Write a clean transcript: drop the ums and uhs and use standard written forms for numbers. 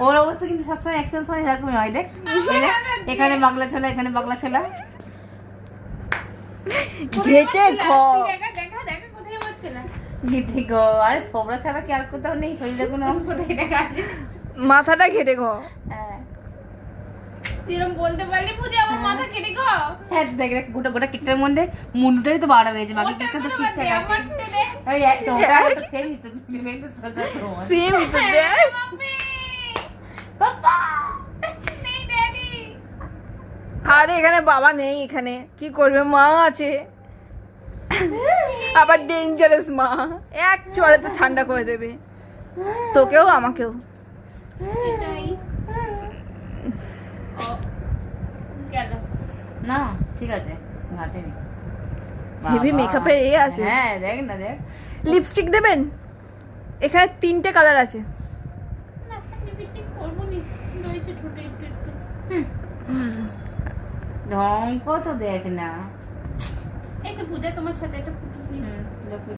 ওর অবস্থা কিন্তু সবসময় অ্যাকশন সময় এরকমই হয়। দেখ এখানে বাংলা ছোলা, এখানে বাংলা ছোলা, ঘেটে ঘেটে গো। আরে থোবড়া ছাড়া কি আর কোথাও নেই শরীরে কোনো অংশ? মাথাটা ঘেটে গো। হ্যাঁ বলতে পারলি পূজা আমার মাথা কেটে গো। হ্যাঁ দেখ দেখ গোটা গোটা কেকটার মধ্যে মুন্ডুটাই তো বাড়া হয়েছে, বাকি কেকটা তো ঠিকঠাক আছে। ওই একটা ওটা সেমই তো সেম তো দেখ। বাবা আরে এখানে বাবা নেই, এখানে কি করবে, মা আছে, আবার ডেঞ্জারাস মা, এক চড়ে তো ঠান্ডা করে দেবে তোকেও আমাকেও। না ঠিক আছে ঘাটেনি। হেভি মেকআপের এ আছে। হ্যাঁ দেখ না দেখ। লিপস্টিক দেবেন? এখানে 3টে কালার আছে। ঢং কত দেখ না। পূজা তোমার সাথে একটা ফটো